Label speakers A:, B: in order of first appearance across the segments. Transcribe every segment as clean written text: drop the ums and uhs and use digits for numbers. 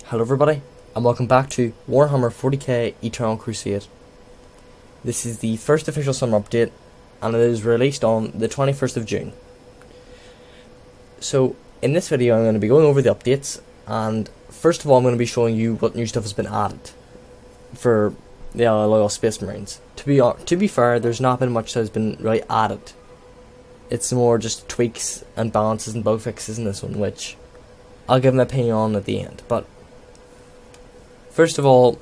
A: Hello everybody, and welcome back to Warhammer 40k Eternal Crusade. This is the first official summer update, and it is released on the 21st of June. So, in this video I'm going to be going over the updates, and first of all I'm going to be showing you what new stuff has been added for the loyal Space Marines. To be fair, there's not been much that has been really added. It's more just tweaks and balances and bug fixes in this one, which I'll give my opinion on at the end. But first of all,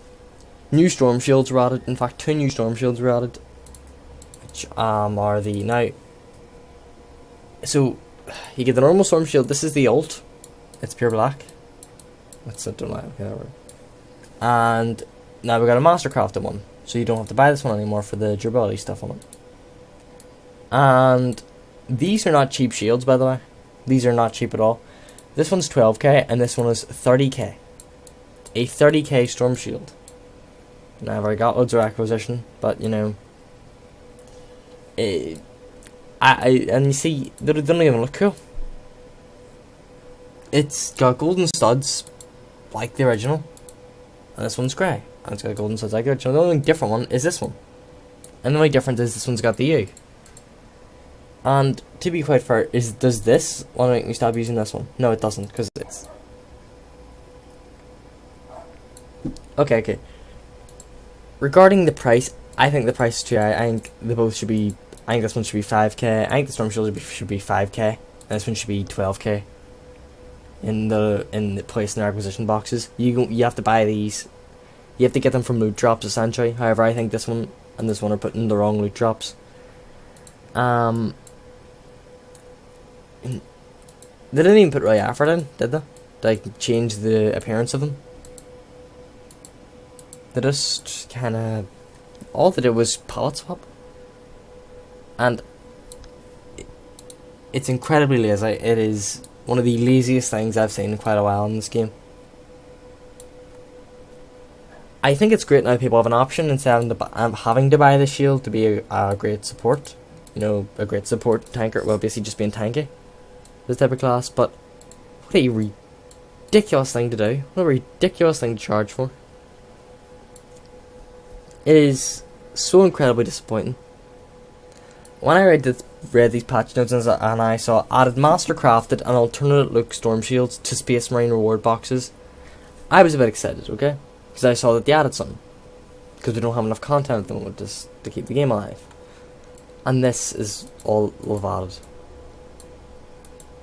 A: new storm shields were added. In fact, 2 new storm shields were added, which are the now. So you get the normal storm shield. This is the ult. It's pure black. That's it. Don't know. Whatever. And now we got a mastercrafted one, so you don't have to buy this one anymore for the durability stuff on it. And these are not cheap shields, by the way. These are not cheap at all. This one's 12k, and this one is 30k. A 30k storm shield. Now I've already got loads of acquisition, but you know, and you see, they don't even look cool. It's got golden studs, like the original, and this one's grey, and it's got golden studs like the original. The only different one is this one, and the only difference is this one's got the U. And to be quite fair, does this want to make me stop using this one? No, it doesn't, because it's okay. Regarding the price, I think the price is too high. I think they both should be. I think this one should be 5k. I think the storm shield should be 5k. And this one should be 12k. In the place in their acquisition boxes, you have to buy these. You have to get them from loot drops essentially. However, I think this one and this one are put in the wrong loot drops. They didn't even put really effort in, did they? Like change the appearance of them. They just kind of, all they did was palette swap, and it's incredibly lazy. It is one of the laziest things I've seen in quite a while in this game. I think it's great now people have an option instead of having to buy the shield to be a great support. You know, a great support tanker. Well, basically just being tanky, this type of class. But what a ridiculous thing to do! What a ridiculous thing to charge for! It is so incredibly disappointing. When I read these patch notes and I saw added mastercrafted and alternate look storm shields to Space Marine reward boxes, I was a bit excited, okay? Because I saw that they added something. Because we don't have enough content at the moment to keep the game alive. And this is all they've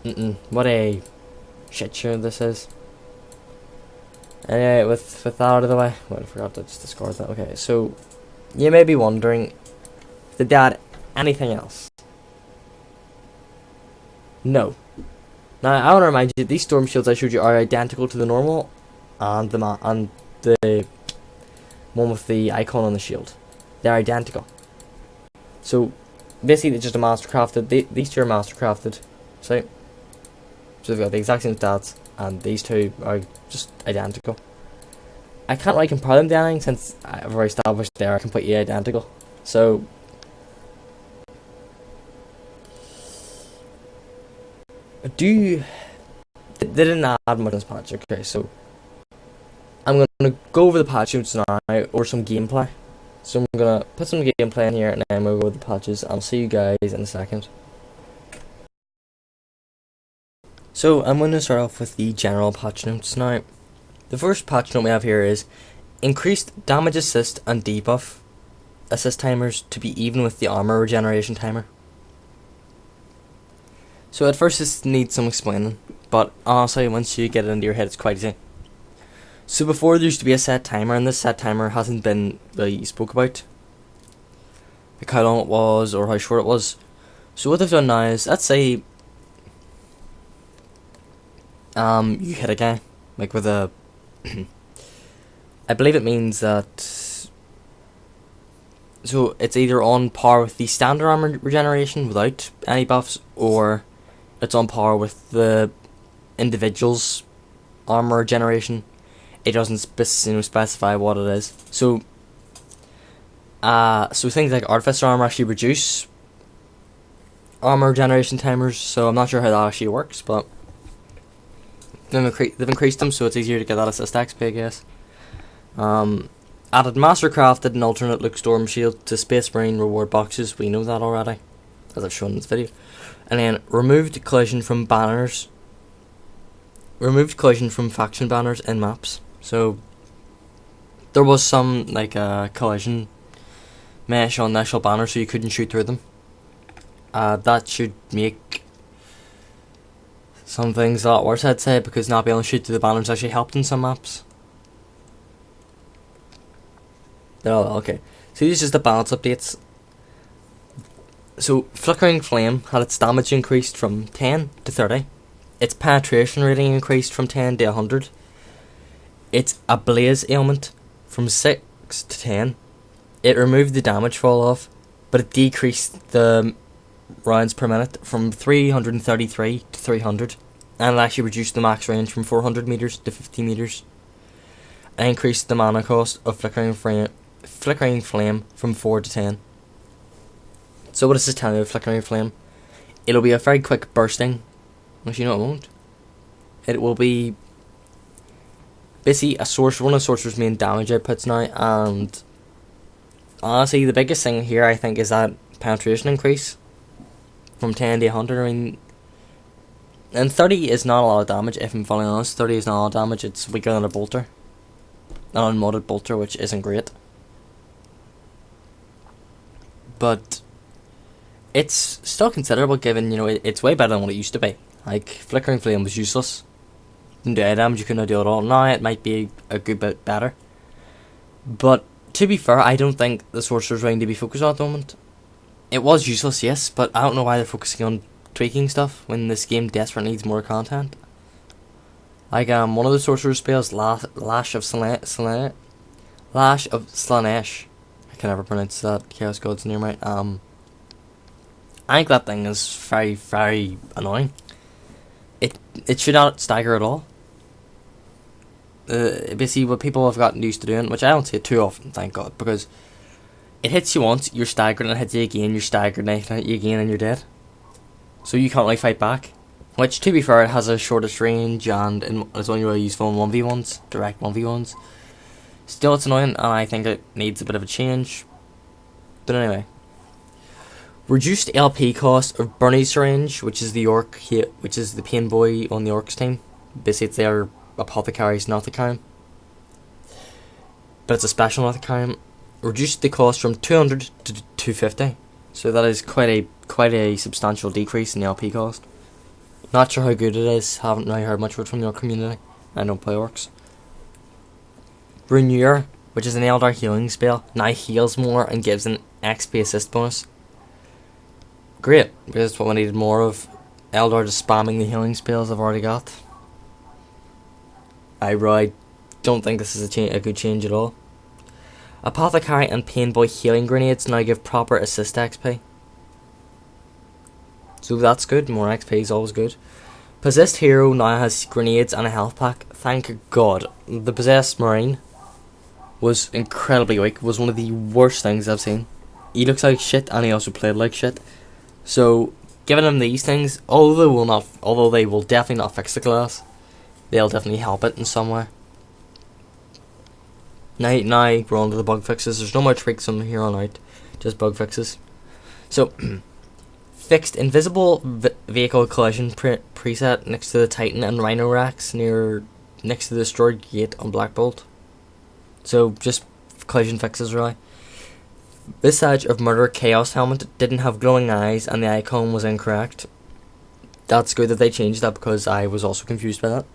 A: added. What a shit show this is. Anyway, with that out of the way, I forgot to just discard that. Okay, so you may be wondering, did they add anything else? No. Now I want to remind you, these storm shields I showed you are identical to the normal, and the one with the icon on the shield. They're identical. So basically, they're just a mastercrafted. These two are mastercrafted. So they've got the exact same stats. And these two are just identical. I can't really compare them to anything since I've already established they are completely identical. So they didn't add much in this patch. Okay, so I'm gonna go over the patch notes now or some gameplay. So I'm gonna put some gameplay in here and then we'll go over the patches. I'll see you guys in a second. So I'm going to start off with the general patch notes now. The first patch note we have here is increased damage assist and debuff assist timers to be even with the armor regeneration timer. So at first this needs some explaining, but honestly once you get it into your head it's quite easy. So before there used to be a set timer, and this set timer hasn't been really spoke about, like how long it was or how short it was. So what they've done now is, let's say you hit a guy, like with a I believe it means that, so it's either on par with the standard armor regeneration without any buffs, or it's on par with the individual's armor regeneration. It doesn't specify what it is. So things like Artificer armor actually reduce armor regeneration timers, so I'm not sure how that actually works, but they've increased them, so it's easier to get that assist XP, I guess. Added mastercrafted and alternate look storm shield to Space Marine reward boxes. We know that already, as I've shown in this video. And then removed collision from banners. Removed collision from faction banners in maps. So there was some like collision mesh on the actual banner, so you couldn't shoot through them. That should make some things a lot worse, I'd say, because not being able to shoot through the banners actually helped in some maps. Oh, okay. So these are just the balance updates. So Flickering Flame had its damage increased from 10 to 30. Its penetration rating increased from 10 to 100. Its Ablaze ailment from 6 to 10. It removed the damage fall off, but it decreased the rounds per minute from 333 to 300. And it actually reduced the max range from 400 meters to 50 meters. And increased the mana cost of Flickering Flame from 4 to 10. So what does this tell you of Flickering Flame? It'll be a very quick bursting. Actually, no, it won't. It will be basically one of Sorcerer's main damage outputs now, and honestly, the biggest thing here, I think, is that penetration increase from 10 to 100. I mean, and 30 is not a lot of damage, if I'm fully honest. 30 is not a lot of damage. It's weaker than a bolter. An unmodded bolter, which isn't great. But it's still considerable, given, you know, it's way better than what it used to be. Like, Flickering Flame was useless. Didn't do any damage, you couldn't do it at all. Now it might be a good bit better. But, to be fair, I don't think the Sorcerer's going to be focused on at the moment. It was useless, yes, but I don't know why they're focusing on tweaking stuff when this game desperately needs more content. Like, one of the Sorcerer's spells, Lash of Slanesh. I can never pronounce that, Chaos God's name right. I think that thing is very, very annoying. It should not stagger at all. Basically what people have gotten used to doing, which I don't see it too often, thank God, because it hits you once, you're staggered, and it hits you again, you're staggered, and it hits you again, and you're dead. So you can't really fight back. Which, to be fair, it has a shortest range, and it's only really useful in 1v1s, direct 1v1s. Still, it's annoying, and I think it needs a bit of a change. But anyway. Reduced LP cost of Bernie's Syringe, which is the orc here, which is the pain boy on the orcs team. Basically, it's their apothecary's Nothicarium. But it's a special Nothicarium. Reduced the cost from 200 to 250. So that is quite a substantial decrease in the LP cost. Not sure how good it is. Haven't really heard much of it from the orc community. I don't play orcs. Renewer, which is an Eldar healing spell, now heals more and gives an XP assist bonus. Great, because that's what we needed more of. Eldar just spamming the healing spells I've already got. I really don't think this is a good change at all. Apothecary and Painboy healing grenades now give proper assist XP. So that's good, more XP is always good. Possessed Hero now has grenades and a health pack. Thank God. The Possessed Marine was incredibly weak, was one of the worst things I've seen. He looks like shit and he also played like shit. So, giving him these things, although they will definitely not fix the class, they'll definitely help it in some way. Now we're on to the bug fixes. There's no more tweaks from here on out, just bug fixes. So, fixed invisible vehicle collision preset next to the Titan and Rhino racks next to the destroyed gate on Black Bolt. So, just collision fixes really. Visage of Murder Chaos helmet didn't have glowing eyes and the icon was incorrect. That's good that they changed that, because I was also confused by that.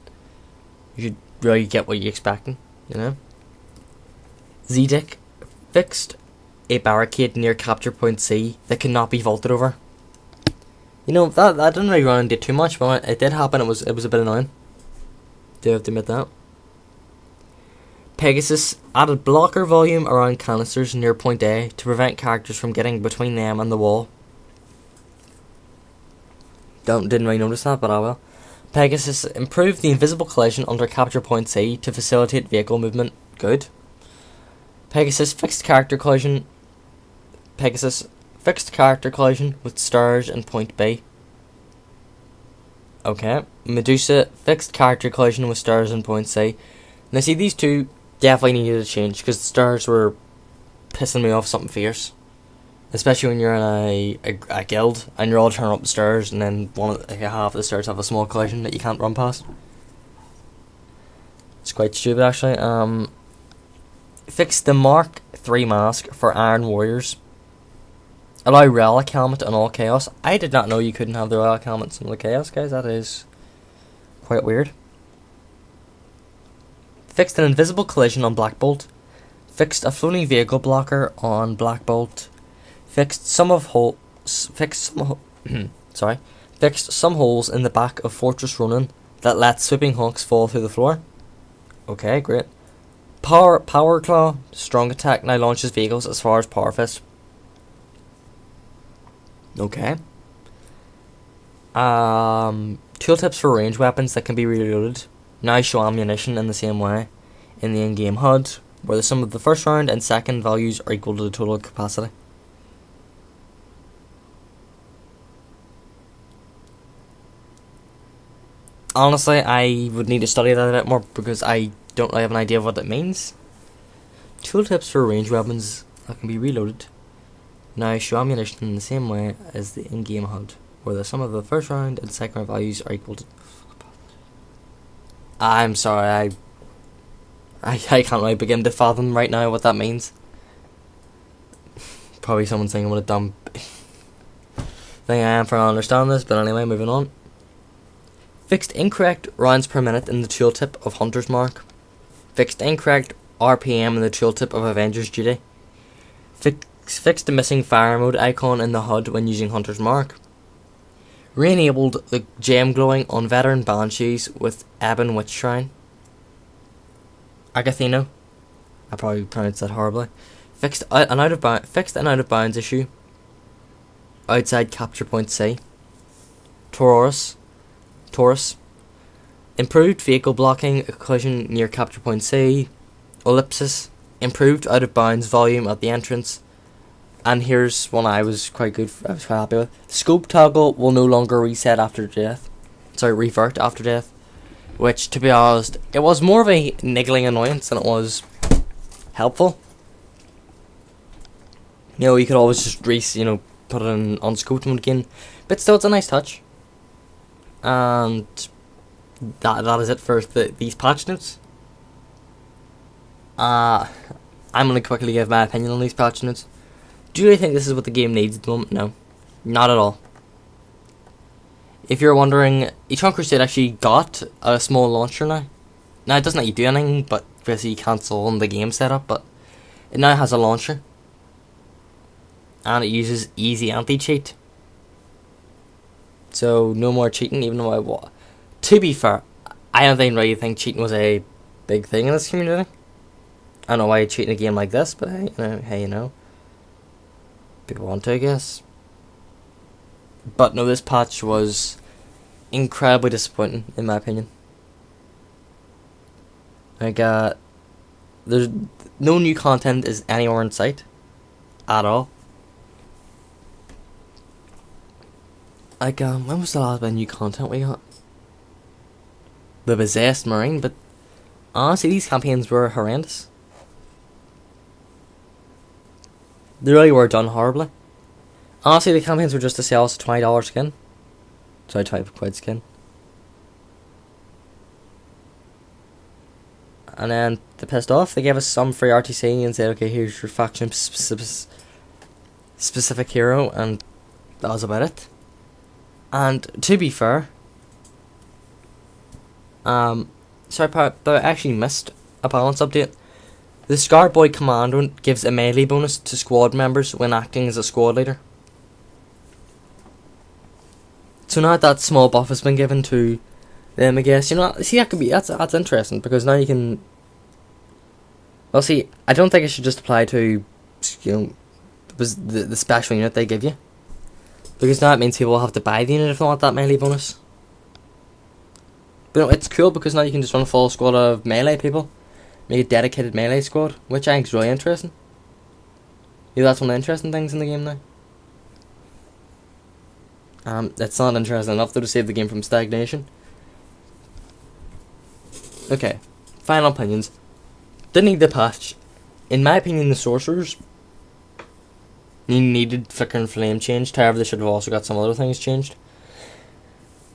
A: You should really get what you're expecting, you know. Zedic fixed a barricade near capture point C that cannot be vaulted over. You know, that didn't really run into too much, but it did happen. It was a bit annoying. Do have to admit that. Pegasus added blocker volume around canisters near point A to prevent characters from getting between them and the wall. Didn't really notice that, but I will. Pegasus improved the invisible collision under capture point C to facilitate vehicle movement. Good. Pegasus fixed character collision. Pegasus fixed character collision with stairs and point B. Okay. Medusa, fixed character collision with stars and point C. Now see, these two definitely needed to change, because the stars were pissing me off something fierce. Especially when you're in a guild, and you're all turning up the stairs, and then half of the stairs have a small collision that you can't run past. It's quite stupid, actually. Fix the Mark 3 mask for Iron Warriors. Allow relic helmet on all chaos. I did not know you couldn't have the relic helmets on the chaos, guys. That is quite weird. Fixed an invisible collision on Black Bolt. Fixed a floating vehicle blocker on Black Bolt. Fixed some holes in the back of Fortress Ronin that let sweeping hooks fall through the floor. Okay, great. Power Claw, strong attack, now launches vehicles as far as Power Fist. Okay. Tooltips for range weapons that can be reloaded. Now show ammunition in the same way in the in-game HUD, where the sum of the first round and second values are equal to the total capacity. Honestly, I would need to study that a bit more, because I don't really have an idea of what that means. Tooltips for range weapons that can be reloaded. Now show ammunition in the same way as the in-game HUD, where the sum of the first round and second round values are equal to... I'm sorry, I can't really begin to fathom right now what that means. Probably someone's thinking what a dumb thing I am for not understanding this, but anyway, moving on. Fixed incorrect rounds per minute in the tooltip of Hunter's Mark. Fixed incorrect RPM in the tooltip of Avenger's Duty. Fixed the missing fire mode icon in the HUD when using Hunter's Mark. Re-enabled the gem glowing on veteran banshees with Ebon Witch Shrine. Agathino. I probably pronounced that horribly. Fixed an out of bounds issue outside capture point C. Taurus. Improved vehicle blocking collision near capture point C. Ellipsis. Improved out of bounds volume at the entrance. And here's one I was quite happy with. Scope toggle will no longer revert after death. Which, to be honest, it was more of a niggling annoyance than it was helpful. You know, you could always just put it in unscoped mode again. But still, it's a nice touch. And that is it for these patch notes. I'm going to quickly give my opinion on these patch notes. Do I think this is what the game needs at the moment? No. Not at all. If you're wondering, Etron Crusade actually got a small launcher now. Now, it doesn't let you do anything, but basically cancel on the game setup, but it now has a launcher. And it uses easy anti-cheat. So, no more cheating, even though to be fair, I don't really think cheating was a big thing in this community. I don't know why you're cheating a game like this, but hey, people want to, I guess. But no, this patch was incredibly disappointing, in my opinion. There's no new content is anywhere in sight. At all. When was the last bit of new content we got? The Possessed Marine, but honestly, these campaigns were horrendous. They really were done horribly. Honestly, the campaigns were just to sell us a $20 skin. Sorry, 20 quid skin. And then they pissed off. They gave us some free RTC and said, okay, here's your faction specific hero, and that was about it. And to be fair, but I actually missed a balance update. The Scar Boy Commando gives a melee bonus to squad members when acting as a squad leader. So now that small buff has been given to them, I guess, that's interesting, because now you can... Well, see, I don't think it should just apply to, the special unit they give you. Because now it means people will have to buy the unit if they want that melee bonus. But it's cool, because now you can just run a full squad of melee people. Make a dedicated melee squad, which I think is really interesting. That's one of the interesting things in the game now. It's not interesting enough though to save the game from stagnation. Okay, final opinions. Didn't need the patch. In my opinion, the sorcerers needed Flickering Flame changed. However, they should have also got some other things changed.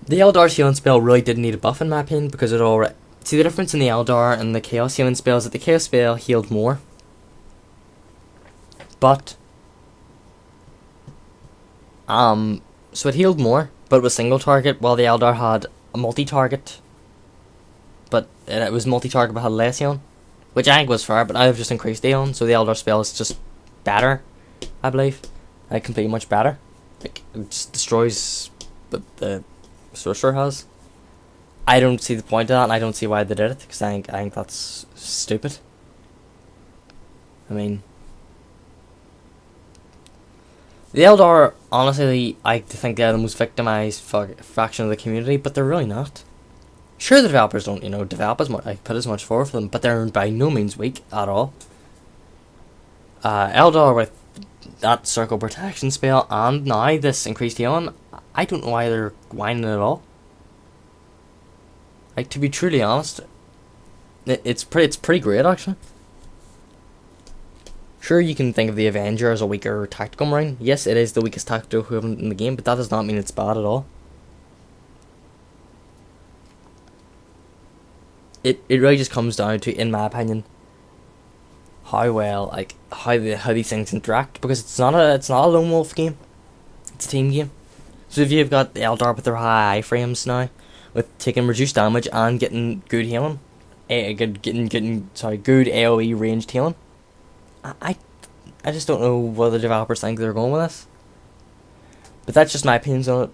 A: The Eldar's healing spell really didn't need a buff in my opinion, because it already... See the difference in the Eldar and the Chaos healing spell is that the Chaos spell healed more. But... so it healed more, but it was single target, while the Eldar had a multi-target. But it was multi-target but had less healing. Which I think was fair, but I've just increased the healing, so the Eldar spell is just better, I believe. Like, completely much better. Like, it just destroys what the Sorcerer has. I don't see the point of that, and I don't see why they did it, because I think that's stupid. I mean... The Eldar, honestly, I think they're the most victimized faction of the community, but they're really not. Sure, the developers don't, develop as much, put as much forward for them, but they're by no means weak at all. Eldar with that circle protection spell and now this increased healing, I don't know why they're whining at all. Like, to be truly honest, it's pretty great actually. Sure, you can think of the Avenger as a weaker tactical marine. Yes, it is the weakest tactical equivalent in the game, but that does not mean it's bad at all. It really just comes down to, in my opinion, how well, like, how these things interact, because it's not a lone wolf game, it's a team game. So if you've got the Eldar with their high iframes now, with taking reduced damage and getting good healing, good AOE ranged healing, I just don't know what the developers think they're going with this. But that's just my opinions on it.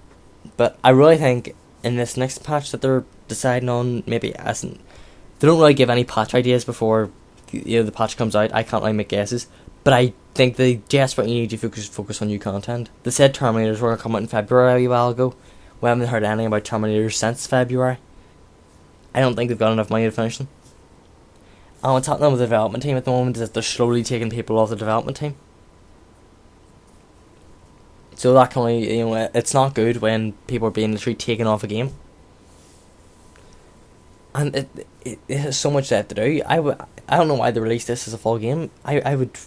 A: But I really think in this next patch that they're deciding on, maybe they don't really give any patch ideas before the patch comes out. I can't really make guesses, but I think they desperately need to focus on new content. They said Terminators were going to come out in February a while ago. We haven't heard anything about Terminators since February. I don't think they've got enough money to finish them. And what's happening with the development team at the moment is that they're slowly taking people off the development team. So that can only, it's not good when people are being literally taken off a game. And it has so much left to do. I don't know why they released this as a full game. I would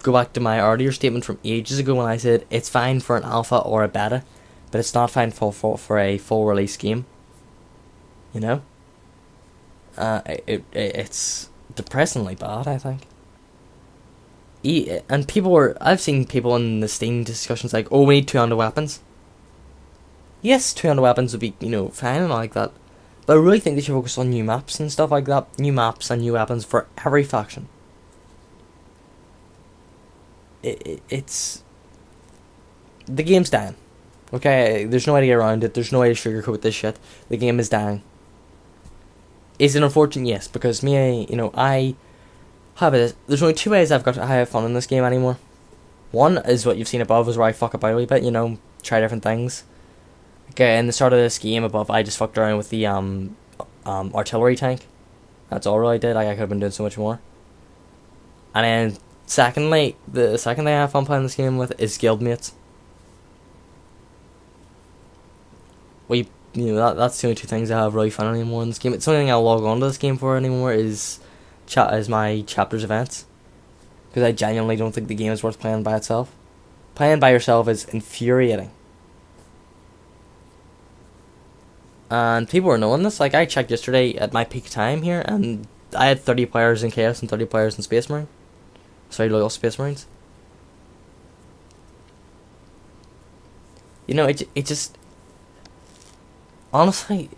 A: go back to my earlier statement from ages ago when I said it's fine for an alpha or a beta, but it's not fine for a full release game. It's depressingly bad, I think. And I've seen people in the Steam discussions like, oh, we need 200 weapons. Yes, 200 weapons would be, fine and all like that. But I really think they should focus on new maps and stuff like that. New maps and new weapons for every faction. It's... The game's dying. Okay, there's no way to get around it. There's no way to sugarcoat this shit. The game is dying. Is it unfortunate? Yes, because I have it. There's only two ways I've got to have fun in this game anymore. One is what you've seen above, is where I fuck about a wee bit, try different things. Okay, in the start of this game above, I just fucked around with the artillery tank. That's all I did. I could have been doing so much more. And then, secondly, the second thing I have fun playing this game with is guildmates. That's the only two things I have really fun anymore in this game. It's the only thing I'll log on to this game for anymore is my chapters events, because I genuinely don't think the game is worth playing by itself. Playing by yourself is infuriating. And people are knowing this. Like, I checked yesterday at my peak time here, and I had 30 players in Chaos and 30 players in Space Marine. Sorry, Loyal Space Marines. It just... Honestly,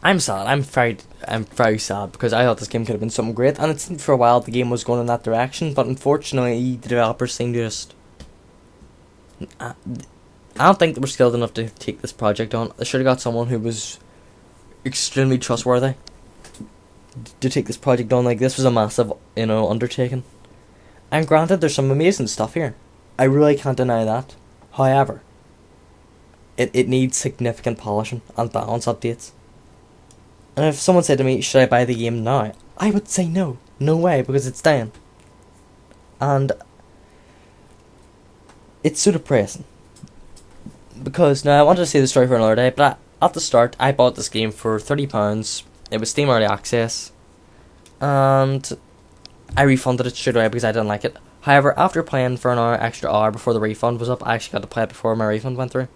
A: I'm sad. I'm very sad, because I thought this game could have been something great, and it seemed for a while the game was going in that direction, but unfortunately the developers seem to just... I don't think they were skilled enough to take this project on. They should have got someone who was extremely trustworthy to take this project on. Like, this was a massive, undertaking. And granted, there's some amazing stuff here. I really can't deny that. However, it needs significant polishing and balance updates. And if someone said to me, should I buy the game now? I would say no. No way, because it's dying. And it's so depressing. because now I wanted to say the story for another day, but at the start I bought this game for £30. It was Steam Early Access, and I refunded it straight away because I didn't like it. However, after playing for an extra hour before the refund was up, I actually got to play it before my refund went through.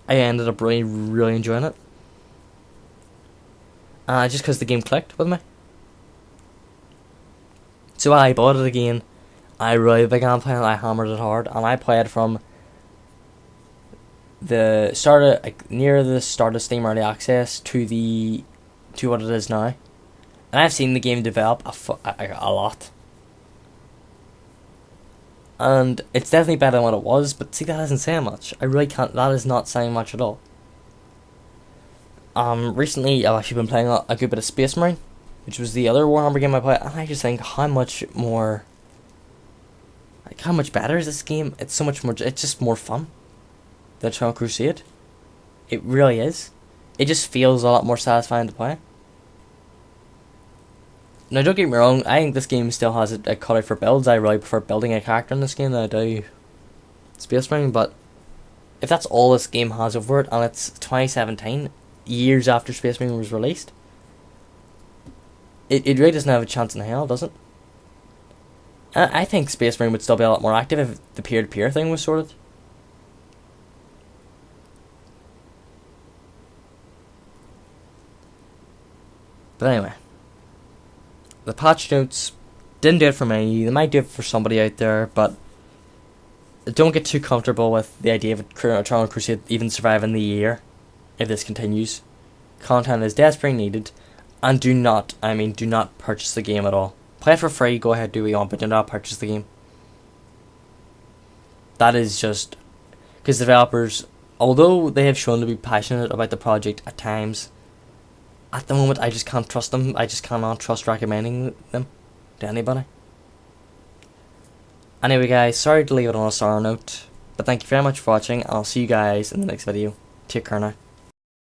A: I ended up really enjoying it. Just because the game clicked with me. So I bought it again. I really began playing it. I hammered it hard, and I played from the start of, like, near the start of Steam Early Access to what it is now. And I've seen the game develop a lot. And it's definitely better than what it was, but see, that isn't saying much. I really can't, that is not saying much at all. Recently I've actually been playing a good bit of Space Marine, which was the other Warhammer game I played, and I just think how much better is this game? It's so much more, it's just more fun than Crusade. It really is. It just feels a lot more satisfying to play. Now, don't get me wrong, I think this game still has a cut out for builds. I really prefer building a character in this game than I do Space Marine, but if that's all this game has over it, and it's 2017, years after Space Marine was released, it really doesn't have a chance in hell, does it? I think Space Marine would still be a lot more active if the peer-to-peer thing was sorted. But anyway, the patch notes didn't do it for me. They might do it for somebody out there, but don't get too comfortable with the idea of Eternal Crusade even surviving the year if this continues. Content is desperately needed, and do not purchase the game at all. Play it for free, go ahead, do what you want, but do not purchase the game. That is just because developers, although they have shown to be passionate about the project at times, at the moment I just can't trust them. I just cannot trust recommending them to anybody. Anyway guys, sorry to leave it on a sour note, but thank you very much for watching, and I'll see you guys in the next video. Take care now.